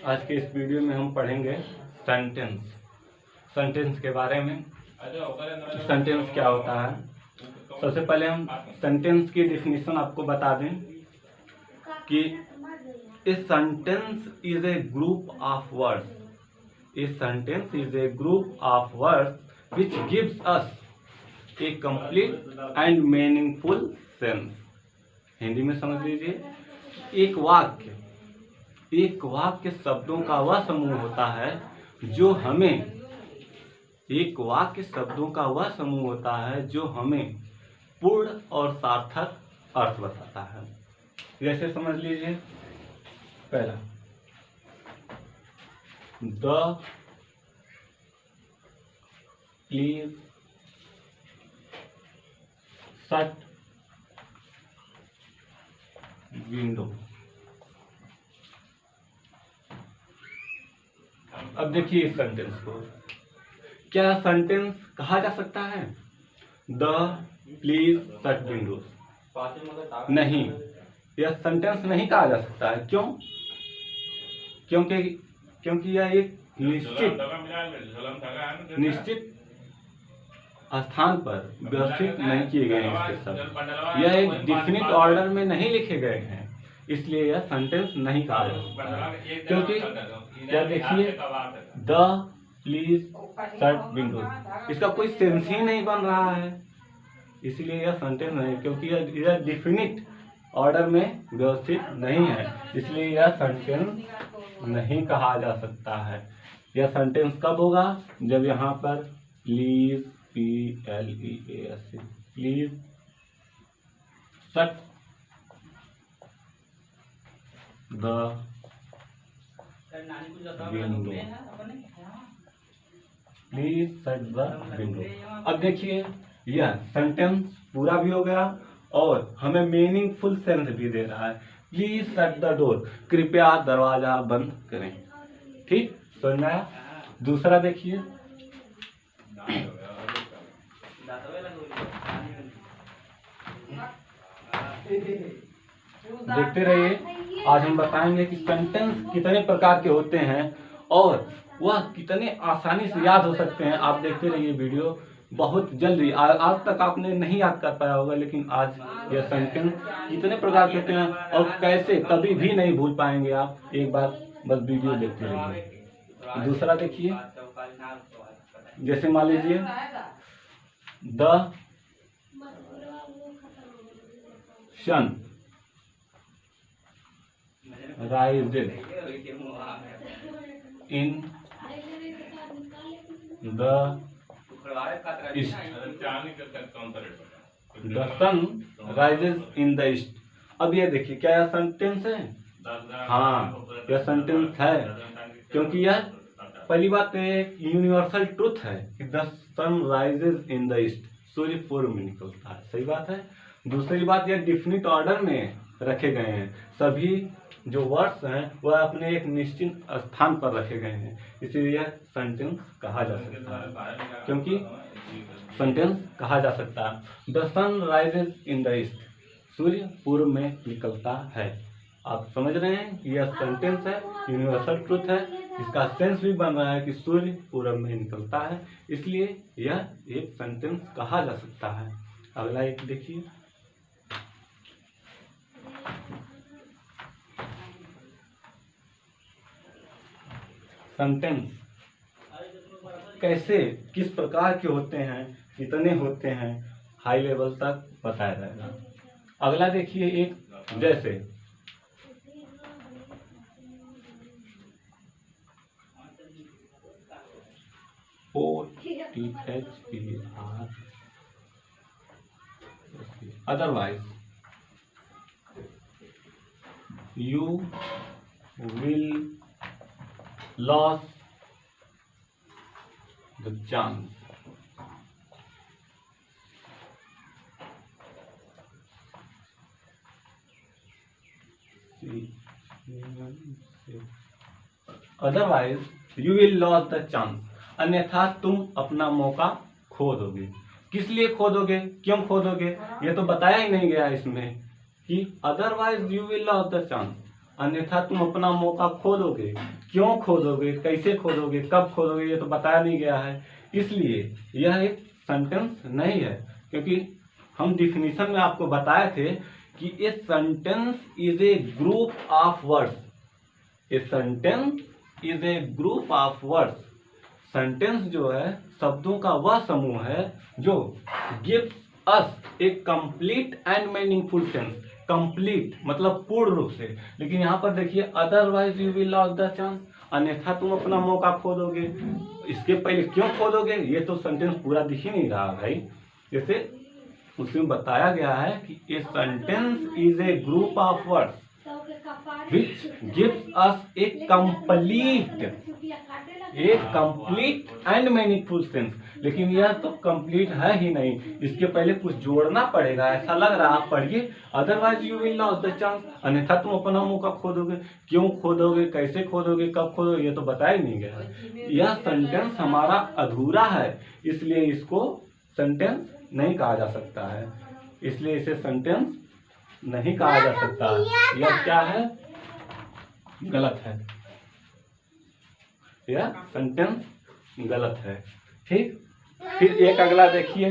आज के इस वीडियो में हम पढ़ेंगे सेंटेंस के बारे में। सेंटेंस क्या होता है? सबसे पहले हम सेंटेंस की डिफिनीशन आपको बता दें कि a sentence is a group of words. A sentence is a group of words which gives us A complete and meaningful sense. Hindi में समझ लीजिए, एक वाक्य शब्दों का वह समूह होता है जो हमें पूर्ण और सार्थक अर्थ बताता है। जैसे समझ लीजिए, पहला द प्लीज शट विंडो। अब देखिए इस सेंटेंस को, क्या सेंटेंस कहा जा सकता है? द प्लीज शट विंडोज नहीं, यह सेंटेंस नहीं कहा जा सकता है। क्यों? क्योंकि यह एक निश्चित स्थान पर व्यवस्थित नहीं किए गए हैं इसके शब्द। यह एक डिफिनिट ऑर्डर में नहीं लिखे गए हैं, इसलिए यह सेंटेंस नहीं कहा जा सकता है। क्योंकि क्या देखिए, द प्लीज शट विंडोज, इसका कोई सेंस ही नहीं बन रहा है, इसलिए यह सेंटेंस नहीं। क्योंकि यह डिफिनिट ऑर्डर में व्यवस्थित नहीं है, इसलिए यह सेंटेंस नहीं कहा जा सकता है। यह सेंटेंस कब होगा? जब यहाँ पर please PLEAS please shut the window, please shut the window. अब देखिए, यह सेंटेंस पूरा भी हो गया और हमें मीनिंगफुल सेंस भी दे रहा है। प्लीज शट द डोर, कृपया दरवाजा बंद करें। ठीक, समझ में आया? दूसरा देखिए, देखते रहिए। आज हम बताएंगे कि सेंटेंस कितने प्रकार के होते हैं और वह कितने आसानी से याद हो सकते हैं। आप देखते रहिए वीडियो, बहुत जल्दी। आज तक आपने नहीं याद कर पाया होगा, लेकिन आज यह सेंटेंस कितने प्रकार के होते हैं और कैसे कभी भी नहीं भूल पाएंगे आप। एक बार बस वीडियो देखते रहिए। दूसरा देखिए, जैसे मान लीजिए the sun rises in the east। The sun rises in the east। अब ये देखिए, क्या यह सेंटेंस है? हाँ, यह सेंटेंस है, क्योंकि यह पहली बात तो एक यूनिवर्सल ट्रुथ है कि the sun rises in the east, सूर्य पूर्व में निकलता है। सही बात है। दूसरी बात, यह डिफिनिट ऑर्डर में रखे गए हैं। सभी जो वर्ड्स हैं वह अपने एक निश्चित स्थान पर रखे गए हैं, इसलिए यह सेंटेंस कहा जा सकता है। क्योंकि सेंटेंस कहा जा सकता है the sun rises in the east, सूर्य पूर्व में निकलता है। आप समझ रहे हैं कि यह सेंटेंस है, यूनिवर्सल ट्रुथ है। इसका सेंस भी बन रहा है कि सूर्य पूरब में निकलता है, इसलिए यह एक सेंटेंस कहा जा सकता है। अगला एक देखिए, सेंटेंस कैसे, किस प्रकार के होते हैं, कितने होते हैं, हाई लेवल तक बताया जाएगा। अगला देखिए, एक जैसे OTHER, otherwise you will lose the chance। Otherwise you will loss the chance, अन्यथा तुम अपना मौका खो दोगे। किस लिए खो दोगे, क्यों खो दोगे, ये तो बताया ही नहीं गया इसमें कि otherwise you will loss the chance, अन्यथा तुम अपना मौका खो दोगे। क्यों खो दोगे, कैसे खो दोगे, कब खो दोगे, ये तो बताया नहीं गया है। इसलिए यह एक सेंटेंस नहीं है, क्योंकि हम डिफिनीशन में आपको बताए थे कि a sentence is a group of words. A sentence is a group of words. Sentence जो है शब्दों का वह समूह है जो gives us A complete and meaningful sense. Complete मतलब पूर्ण रूप से, लेकिन यहाँ पर देखिए otherwise you will loss the chance, अन्यथा तुम अपना मौका खो दोगे। इसके पहले क्यों खो दोगे, ये तो सेंटेंस पूरा दिख ही नहीं रहा भाई। जैसे उसमें बताया गया है कि a sentence is a group of words which gives us a complete and meaningful sense। लेकिन यह तो कंप्लीट है ही नहीं, इसके पहले कुछ जोड़ना पड़ेगा। ऐसा लग रहा है, आप पढ़िए, otherwise you will loss the chance, अन्यथा तुम अपना मौका खो दोगे। क्यों खो दोगे, कैसे खो दोगे, कब खो दोगे, ये तो बताया ही नहीं गया। यह सेंटेंस हमारा अधूरा है, इसलिए इसको सेंटेंस नहीं कहा जा सकता है, इसलिए इसे सेंटेंस नहीं कहा जा सकता। यह क्या है, गलत है, यह सेंटेंस गलत है। ठीक, फिर एक अगला देखिए,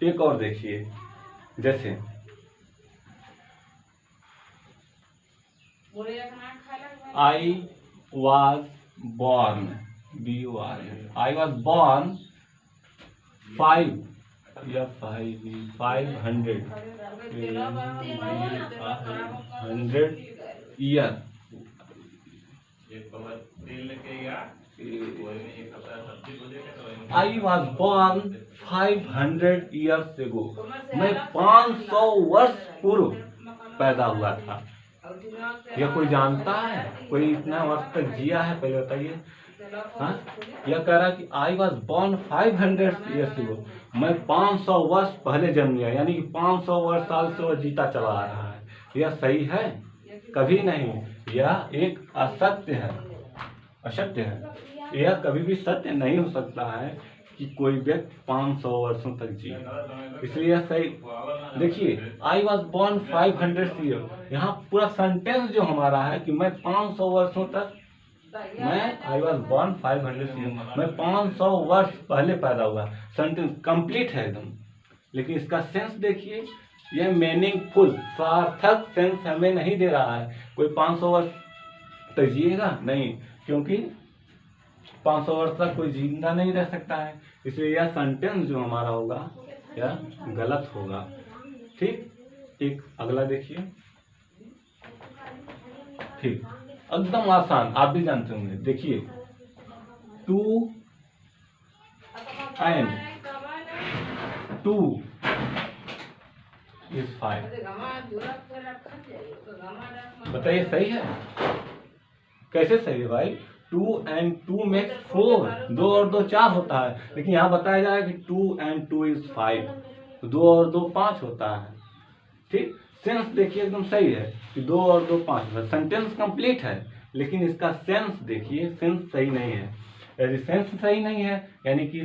एक और देखिए, जैसे I was born, B-O-R-N, I was born 500 year. I was born 500 years ago, मैं 500 वर्ष पूर्व पैदा हुआ था। यह कोई जानता है, कोई इतना वर्ष तक जिया है, पहले बताइए। हाँ, यह कह रहा है कि I was born 500 years ago, मैं 500 वर्ष पहले जन्म लिया, यानी कि 500 वर्ष साल से वह जीता चला आ रहा है। यह सही है? कभी नहीं, यह एक असत्य है, असत्य है। यह कभी भी सत्य नहीं हो सकता है कि कोई व्यक्ति 500 वर्षों तक जिए, इसलिए यह सही। देखिए, आई वॉज बॉर्न 500 ईयर, यहाँ पूरा सेंटेंस जो हमारा है कि मैं 500 वर्षों तक, मैं आई वॉज बॉर्न 500 ईयर, मैं 500 वर्ष पहले पैदा हुआ। सेंटेंस कंप्लीट है एकदम, लेकिन इसका सेंस देखिए, यह मीनिंगफुल, सार्थक सेंस हमें नहीं दे रहा है। कोई 500 वर्ष तक जिएगा नहीं, क्योंकि 500 वर्ष तक कोई जिंदा नहीं रह सकता है, इसलिए यह सेंटेंस जो हमारा होगा यह गलत होगा। ठीक, एक अगला देखिए, ठीक, एकदम आसान, आप भी जानते होंगे। देखिए, 2 and 2 is 5, बताइए सही है? कैसे सही है भाई? 2 and 2 makes 4, 2 और 2 4 होता है, लेकिन यहाँ बताया जा रहा है कि 2 and 2 is 5, 2 और 2 5 होता है। ठीक, सेंस देखिए एकदम सही है कि 2 और 2 5, सेंटेंस कंप्लीट है, लेकिन इसका सेंस देखिए, सेंस सही नहीं है। यदि सेंस सही नहीं है, यानी कि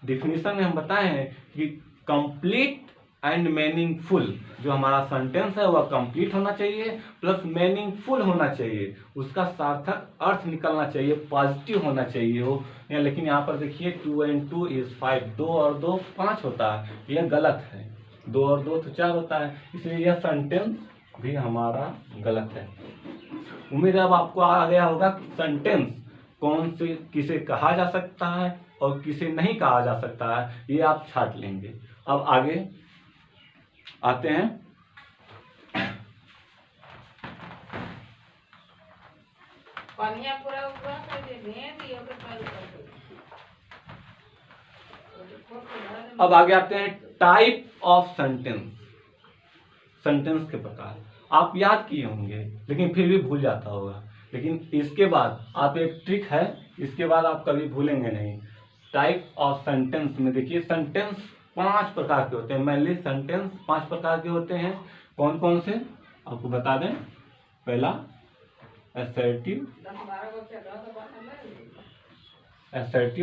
डिफिनीशन में हम बताए हैं कि कंप्लीट एंड मीनिंगफुल, जो हमारा सेंटेंस है वह कंप्लीट होना चाहिए प्लस मीनिंगफुल होना चाहिए, उसका सार्थक अर्थ निकलना चाहिए, पॉजिटिव होना चाहिए वो। लेकिन यहाँ पर देखिए 2 and 2 is 5, 2 और 2 5 होता है, यह गलत है। 2 और 2 तो 4 होता है, इसलिए यह सेंटेंस भी हमारा गलत है। उम्मीद है अब आपको आ गया होगा कि सेंटेंस कौन से किसे कहा जा सकता है और किसे नहीं कहा जा सकता है, ये आप छाट लेंगे। अब आगे आते हैं, अब आगे आते हैं टाइप ऑफ सेंटेंस, सेंटेंस के प्रकार। आप याद किए होंगे लेकिन फिर भी भूल जाता होगा, लेकिन इसके बाद आप एक ट्रिक है, इसके बाद आप कभी भूलेंगे नहीं। टाइप ऑफ सेंटेंस में देखिए, सेंटेंस 5 प्रकार के होते हैं, मेनली सेंटेंस 5 प्रकार के होते हैं। कौन कौन से आपको बता दें? पहला assertive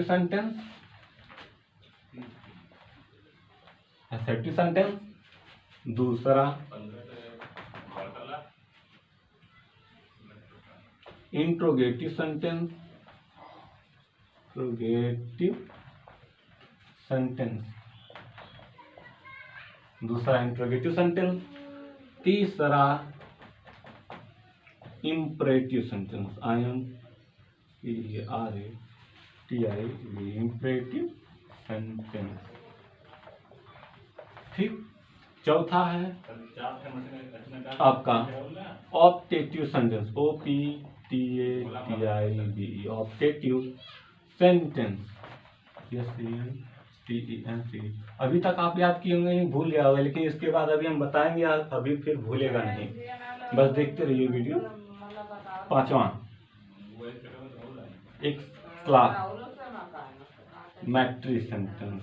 sentence, assertive sentence। दूसरा इंट्रोगेटिव सेंटेंस, दूसरा इंट्रोगेटिव सेंटेंस। तीसरा imperative sentence, IMPERATIV, imperative sentence. ठीक। चौथा है आपका optative sentence, OPTATIV, optative sentence, SENTENCE। अभी तक आप याद किए होंगे, भूल गया होगा, लेकिन इसके बाद अभी हम बताएंगे, अभी फिर भूलेगा नहीं। बस देखते रहिए वीडियो। पांचवा एक्सक्लामेटरी सेंटेंस।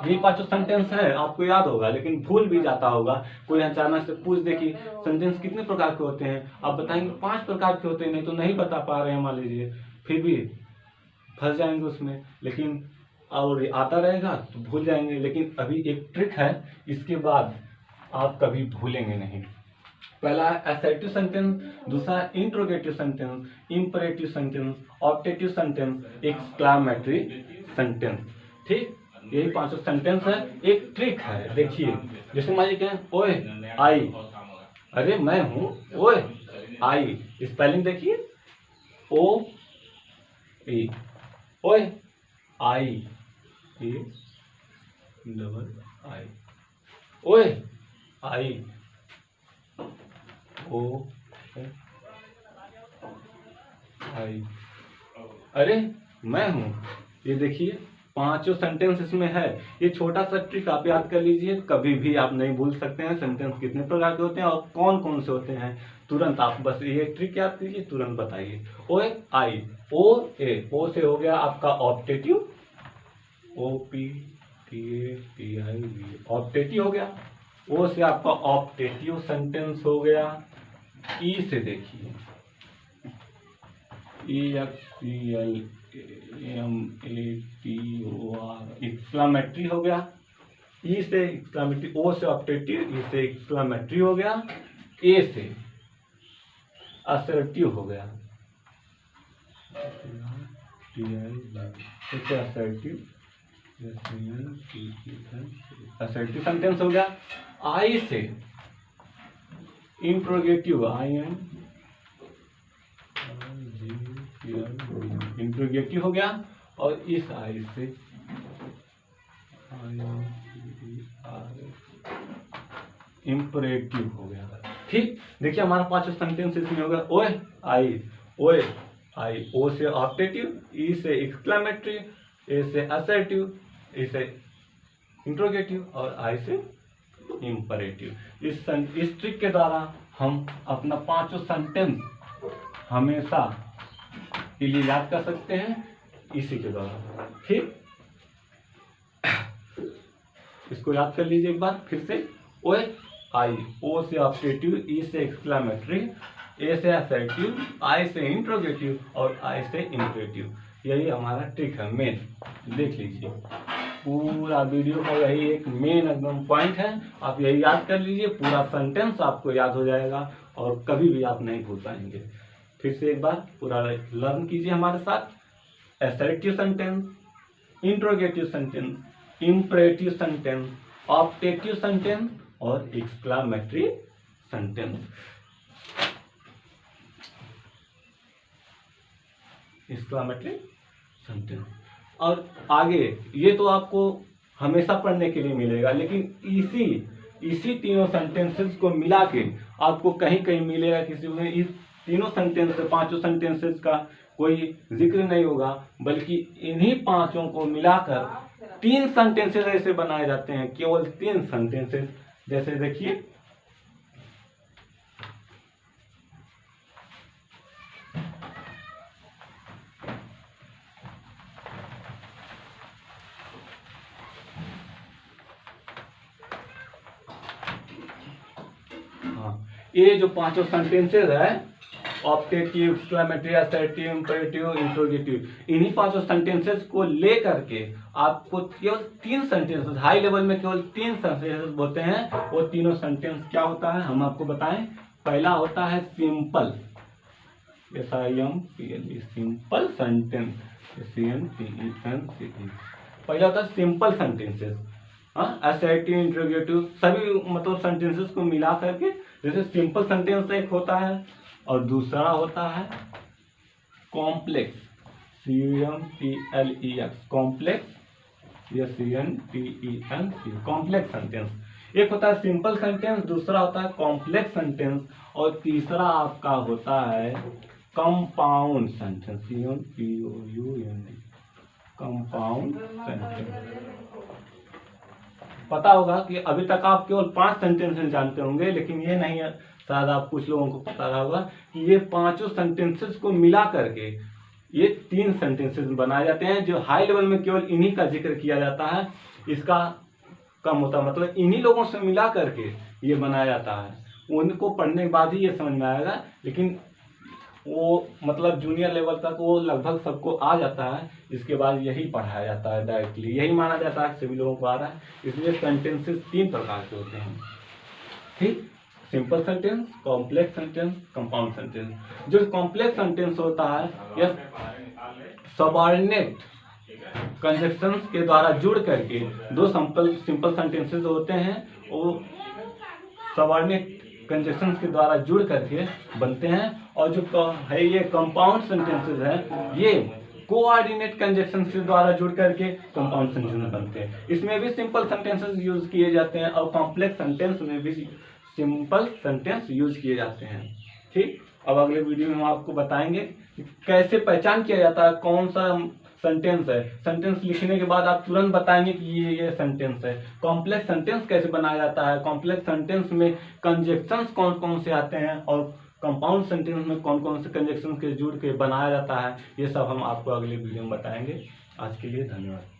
ये पांचों सेंटेंस है, आपको याद होगा, लेकिन भूल भी जाता होगा। कोई अचानक से पूछ दे कि सेंटेंस कितने प्रकार के होते हैं, आप बताएंगे 5 प्रकार के होते हैं, नहीं तो नहीं बता पा रहे हैं मान लीजिए, फिर भी फंस जाएंगे उसमें। लेकिन और आता रहेगा तो भूल जाएंगे। लेकिन अभी एक ट्रिक है, इसके बाद आप कभी भूलेंगे नहीं। पहला असर्टिव सेंटेंस, दूसरा interrogative sentence, imperative sentence, optative sentence, exclamatory sentence. ठीक, यही पांचों सेंटेंस है। एक ट्रिक है, देखिए, जैसे मान लीजिए ओए आई, अरे मैं हूं ओए आई, स्पेलिंग देखिए, ओ ए, ओए आई, ए डबल आई, ओए आई, ओ आई, अरे मैं हूं। ये देखिए पांचों सेंटेंस इसमें है। ये छोटा सा ट्रिक आप याद कर लीजिए, कभी भी आप नहीं भूल सकते हैं सेंटेंस कितने प्रकार के होते हैं और कौन कौन से होते हैं। तुरंत आप बस ये ट्रिक याद कीजिए, तुरंत बताइए। ओए आई, ओ ए, ओ से हो गया आपका ऑप्टेटिव, OPTATIV, ऑप्टेटिव हो गया। ओ से आपका ऑप्टेटिव सेंटेंस हो गया। ई से देखिए, EXCLAMATOR, एक्सक्लामेटरी हो गया। ई से एक्सक्लामेटरी, ओ से ऑप्टेटिव, ई से एक्सक्लामेटरी हो गया। ए से असर्टिव हो गया, असर्टिव सेंटेंस हो गया। आई से इंट्रोगेटिव, इंट्रोगेटिव हो गया। और इस आई से इंपरेटिव हो गया। ठीक, देखिए हमारा पांचों सेंटेंस इसमें हो गया। ओए आई, ओए आई, ओ से ऑप्टेटिव, ई से एक्सक्लामेटरी, ए से असर्टिव, ई से इंट्रोगेटिव और आई से इंपरेटिव। इस ट्रिक के द्वारा हम अपना पांचों सेंटेंस हमेशा के लिए याद कर सकते हैं, इसी के द्वारा। ठीक, इसको याद कर लीजिए एक बार फिर से। ओए आई, ओ से ऑप्टेटिव, ई से एक्सक्लामेटरी, ए से असर्टिव, आई से इंट्रोगेटिव और आई से इंपरेटिव। यही हमारा ट्रिक है मेन। देख लीजिए पूरा वीडियो का यही एक मेन एकदम पॉइंट है। आप यही याद कर लीजिए, पूरा सेंटेंस आपको याद हो जाएगा और कभी भी आप नहीं भूल पाएंगे। फिर से एक बार पूरा लर्न कीजिए हमारे साथ। Assertive sentence, interrogative sentence, imperative sentence, optative sentence और एक्सक्लामेटरी सेंटेंस। Exclamatory sentence. और आगे ये तो आपको हमेशा पढ़ने के लिए मिलेगा, लेकिन इसी तीनों सेंटेंसेस को मिला के आपको कहीं कहीं मिलेगा, किसी में इस तीनों सेंटेंस, पांचों सेंटेंसेस का कोई जिक्र नहीं होगा, बल्कि इन्हीं पांचों को मिलाकर 3 सेंटेंसेस ऐसे बनाए जाते हैं, केवल 3 सेंटेंसेस। जैसे देखिए, ये जो पांचों सेंटेंसेस है, optative, exclamatory, assertive, imperative, interrogative, इन्हीं पांचों सेंटेंसेस को ले करके आपको केवल 3 सेंटेंसेस, हाई लेवल में केवल 3 सेंटेंसेस होते हैं। वो तीनों सेंटेंस क्या होता है हम आपको बताएं। पहला होता है simple, SIMPL, simple sentence, SENTENCE। पहला होता है सिंपल सेंटेंसेस, असर्टिव, इंट्रोगेटिव, सभी मतलब सेंटेंसेस को मिला करके जैसे सिंपल सेंटेंस एक होता है, और दूसरा होता है complex, COMPLEX, complex, SENTENCE, complex sentence. एक होता है सिंपल सेंटेंस, दूसरा होता है कॉम्प्लेक्स सेंटेंस, और तीसरा आपका होता है compound sentence, COMPOUND, compound sentence. पता होगा कि अभी तक आप केवल 5 सेंटेंसेस जानते होंगे, लेकिन ये नहीं है, शायद आप कुछ लोगों को पता रहा होगा कि ये पांचों सेंटेंसेस को मिला करके ये 3 सेंटेंसेस बनाए जाते हैं, जो हाई लेवल में केवल इन्हीं का जिक्र किया जाता है, इसका कम होता है, मतलब इन्हीं लोगों से मिला करके ये बनाया जाता है। उनको पढ़ने के बाद ही ये समझ में आएगा, लेकिन वो मतलब जूनियर लेवल तक वो लगभग सबको आ जाता है, इसके बाद यही पढ़ाया जाता है डायरेक्टली, यही माना जाता है सभी लोगों को आ रहा है। इसलिए सेंटेंसेस 3 प्रकार के होते हैं, ठीक, simple sentence, complex sentence, compound sentence. जो कॉम्प्लेक्स सेंटेंस होता है यह सबऑर्डिनेट कंजक्शंस के द्वारा जुड़ करके, दो सिंपल सेंटेंसेस होते हैं, वो सबऑर्डिनेट कंजक्शंस के द्वारा जुड़ करके बनते हैं, और जो है ये कंपाउंड सेंटेंसेस हैं, ये कोऑर्डिनेट कंजक्शंस के द्वारा जुड़ करके कंपाउंड सेंटेंस बनते हैं। इसमें भी सिंपल सेंटेंसेस यूज किए जाते हैं, और कॉम्प्लेक्स सेंटेंस में भी सिंपल सेंटेंस यूज किए जाते हैं, ठीक। अब अगले वीडियो में हम आपको बताएंगे कि कैसे पहचान किया जाता है कौन सा सेंटेंस है। सेंटेंस लिखने के बाद आप तुरंत बताएंगे कि ये सेंटेंस है। कॉम्प्लेक्स सेंटेंस कैसे बनाया जाता है, कॉम्प्लेक्स सेंटेंस में कंजक्शंस कौन कौन से आते हैं, और कंपाउंड सेंटेंस में कौन कौन से कंजक्शंस के जुड़ के बनाया जाता है, ये सब हम आपको अगले वीडियो में बताएंगे। आज के लिए धन्यवाद।